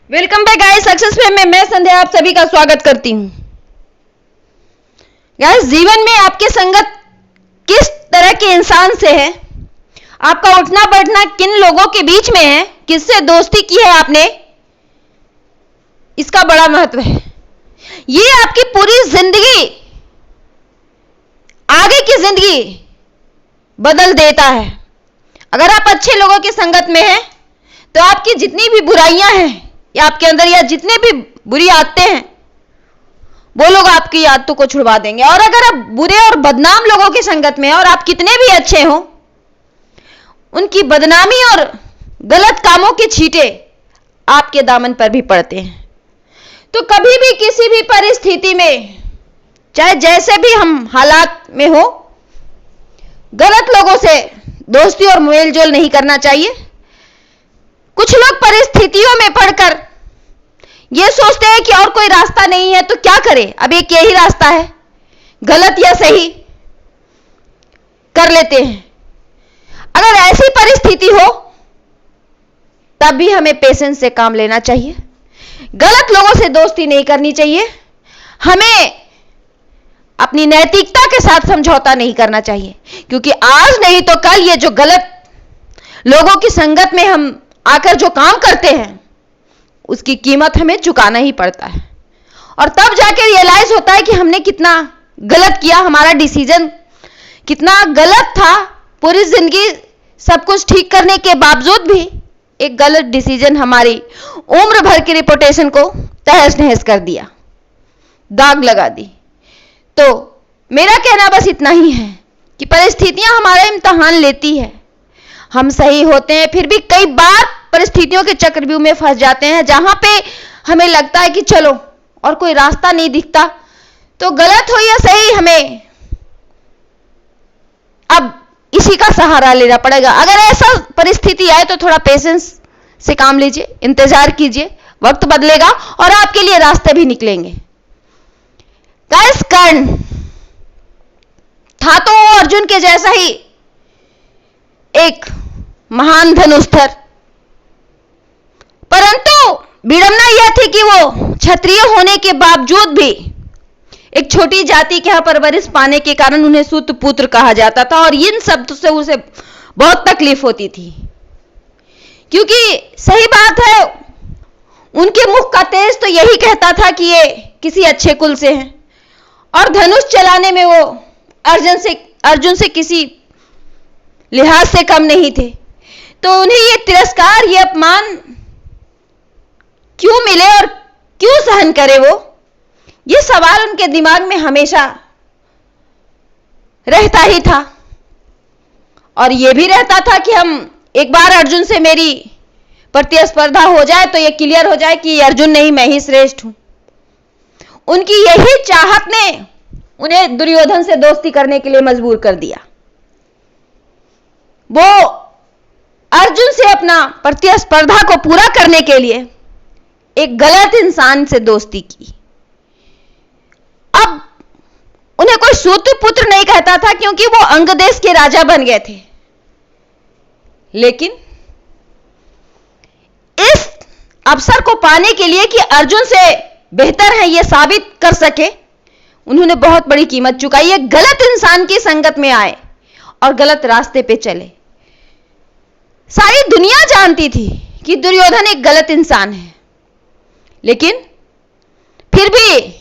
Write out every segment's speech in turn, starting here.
Welcome back guys, success fame में मैं संध्या आप सभी का स्वागत करती हूं। गाइस, जीवन में आपकी संगत किस तरह के इंसान से है, आपका उठना बैठना किन लोगों के बीच में है, किससे दोस्ती की है आपने, इसका बड़ा महत्व है। ये आपकी पूरी जिंदगी, आगे की जिंदगी बदल देता है। अगर आप अच्छे लोगों की संगत में हैं तो आपकी जितनी भी बुराइयां हैं या आपके अंदर या जितने भी बुरी आदतें हैं वो लोग आपकी आदतों को छुड़वा देंगे। और अगर आप बुरे और बदनाम लोगों की संगत में हैं और आप कितने भी अच्छे हो, उनकी बदनामी और गलत कामों के छींटे आपके दामन पर भी पड़ते हैं। तो कभी भी किसी भी परिस्थिति में, चाहे जैसे भी हम हालात में हो, गलत लोगों से दोस्ती और मेलजोल नहीं करना चाहिए। कुछ लोग परिस्थितियों में पड़कर ये सोचते हैं कि और कोई रास्ता नहीं है तो क्या करें, अब एक यही रास्ता है, गलत या सही कर लेते हैं। अगर ऐसी परिस्थिति हो तब भी हमें पेशेंस से काम लेना चाहिए। गलत लोगों से दोस्ती नहीं करनी चाहिए। हमें अपनी नैतिकता के साथ समझौता नहीं करना चाहिए, क्योंकि आज नहीं तो कल ये जो गलत लोगों की संगत में हम आकर जो काम करते हैं उसकी कीमत हमें चुकाना ही पड़ता है। और तब जाके रियलाइज होता है कि हमने कितना गलत किया, हमारा डिसीजन कितना गलत था। पूरी जिंदगी सब कुछ ठीक करने के बावजूद भी एक गलत डिसीजन हमारी उम्र भर की रिपुटेशन को तहस नहस कर दिया, दाग लगा दी। तो मेरा कहना बस इतना ही है कि परिस्थितियां हमारा इम्तिहान लेती है। हम सही होते हैं, फिर भी कई बार परिस्थितियों के चक्रव्यूह में फंस जाते हैं, जहां पे हमें लगता है कि चलो और कोई रास्ता नहीं दिखता। तो गलत हो या सही, हमें अब इसी का सहारा लेना पड़ेगा। अगर ऐसा परिस्थिति आए तो थोड़ा पेशेंस से काम लीजिए, इंतजार कीजिए, वक्त बदलेगा और आपके लिए रास्ते भी निकलेंगे। गाइस, कर्ण था तो वो अर्जुन के जैसा ही एक महान धनुष्धर, परंतु विडंबना यह थी कि वो क्षत्रिय होने के बावजूद भी एक छोटी जाति के यहां परवरिश पाने के कारण उन्हें सूत पुत्र कहा जाता था। और इन शब्द से उसे बहुत तकलीफ होती थी, क्योंकि सही बात है, उनके मुख का तेज तो यही कहता था कि ये किसी अच्छे कुल से हैं, और धनुष चलाने में वो अर्जुन से किसी लिहाज से कम नहीं थे। तो उन्हें ये तिरस्कार, ये अपमान क्यों मिले और क्यों सहन करे वो, ये सवाल उनके दिमाग में हमेशा रहता ही था। और ये भी रहता था कि हम एक बार अर्जुन से मेरी प्रतिस्पर्धा हो जाए तो ये क्लियर हो जाए कि अर्जुन नहीं, मैं ही श्रेष्ठ हूं। उनकी यही चाहत ने उन्हें दुर्योधन से दोस्ती करने के लिए मजबूर कर दिया। वो अर्जुन से अपना प्रतिस्पर्धा को पूरा करने के लिए एक गलत इंसान से दोस्ती की। अब उन्हें कोई सूत्र पुत्र नहीं कहता था, क्योंकि वो अंग देश के राजा बन गए थे। लेकिन इस अवसर को पाने के लिए कि अर्जुन से बेहतर है ये साबित कर सके, उन्होंने बहुत बड़ी कीमत चुकाई। एक गलत इंसान की संगत में आए और गलत रास्ते पे चले। सारी दुनिया जानती थी कि दुर्योधन एक गलत इंसान है, लेकिन फिर भी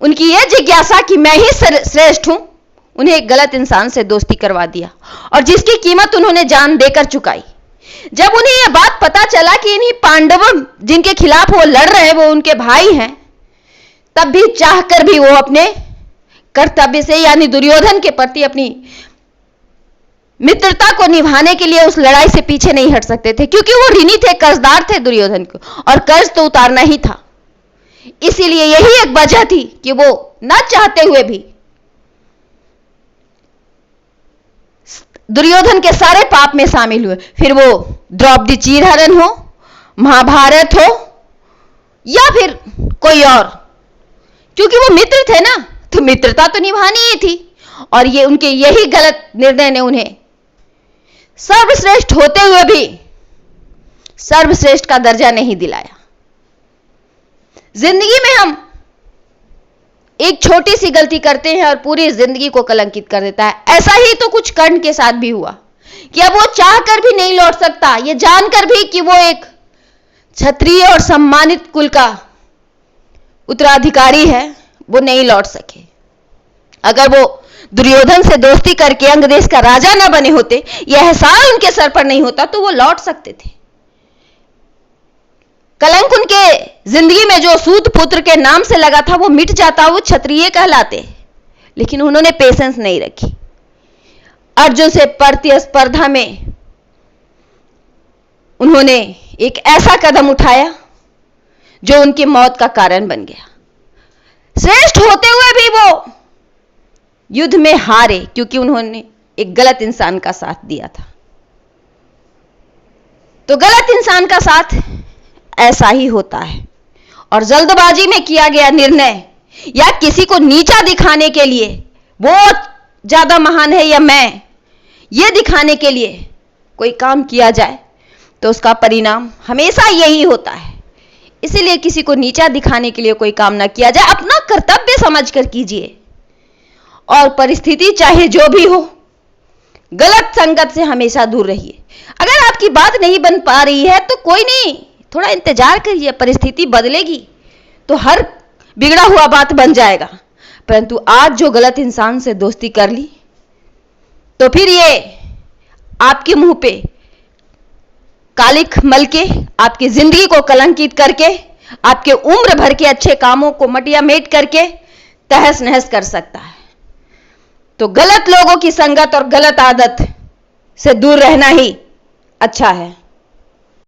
उनकी यह जिज्ञासा कि मैं ही श्रेष्ठ हूं, उन्हें एक गलत इंसान से दोस्ती करवा दिया, और जिसकी कीमत उन्होंने जान देकर चुकाई। जब उन्हें यह बात पता चला कि इन्हीं पांडवों जिनके खिलाफ वो लड़ रहे हैं वो उनके भाई हैं, तब भी चाहकर भी वो अपने कर्तव्य से, यानी दुर्योधन के प्रति अपनी मित्रता को निभाने के लिए उस लड़ाई से पीछे नहीं हट सकते थे, क्योंकि वो ऋणी थे, कर्जदार थे दुर्योधन को, और कर्ज तो उतारना ही था। इसीलिए यही एक वजह थी कि वो न चाहते हुए भी दुर्योधन के सारे पाप में शामिल हुए। फिर वो द्रौपदी चीरहरण हो, महाभारत हो, या फिर कोई और, क्योंकि वो मित्र थे ना, तो मित्रता तो निभानी ही थी। और ये उनके यही गलत निर्णय ने उन्हें सर्वश्रेष्ठ होते हुए भी सर्वश्रेष्ठ का दर्जा नहीं दिलाया। जिंदगी में हम एक छोटी सी गलती करते हैं और पूरी जिंदगी को कलंकित कर देता है। ऐसा ही तो कुछ कर्ण के साथ भी हुआ कि अब वो चाहकर भी नहीं लौट सकता, ये जानकर भी कि वो एक क्षत्रिय और सम्मानित कुल का उत्तराधिकारी है, वो नहीं लौट सके। अगर वो दुर्योधन से दोस्ती करके अंग देश का राजा ना बने होते, यह एहसान उनके सर पर नहीं होता, तो वो लौट सकते थे। कलंक उनके जिंदगी में जो सूत पुत्र के नाम से लगा था वो मिट जाता, वो क्षत्रिय कहलाते। लेकिन उन्होंने पेशेंस नहीं रखी। अर्जुन से प्रतिस्पर्धा में उन्होंने एक ऐसा कदम उठाया जो उनकी मौत का कारण बन गया। श्रेष्ठ होते हुए भी वो युद्ध में हारे क्योंकि उन्होंने एक गलत इंसान का साथ दिया था। तो गलत इंसान का साथ ऐसा ही होता है। और जल्दबाजी में किया गया निर्णय या किसी को नीचा दिखाने के लिए, वो ज्यादा महान है या मैं, ये दिखाने के लिए कोई काम किया जाए तो उसका परिणाम हमेशा यही होता है। इसीलिए किसी को नीचा दिखाने के लिए कोई काम ना किया जाए, अपना कर्तव्य समझकर कीजिए। और परिस्थिति चाहे जो भी हो, गलत संगत से हमेशा दूर रहिए। अगर आपकी बात नहीं बन पा रही है तो कोई नहीं, थोड़ा इंतजार करिए, परिस्थिति बदलेगी तो हर बिगड़ा हुआ बात बन जाएगा। परंतु आज जो गलत इंसान से दोस्ती कर ली तो फिर ये आपके मुंह पे कालिख मल के, आपकी जिंदगी को कलंकित करके, आपके उम्र भर के अच्छे कामों को मटिया मेट करके तहस नहस कर सकता है। तो गलत लोगों की संगत और गलत आदत से दूर रहना ही अच्छा है।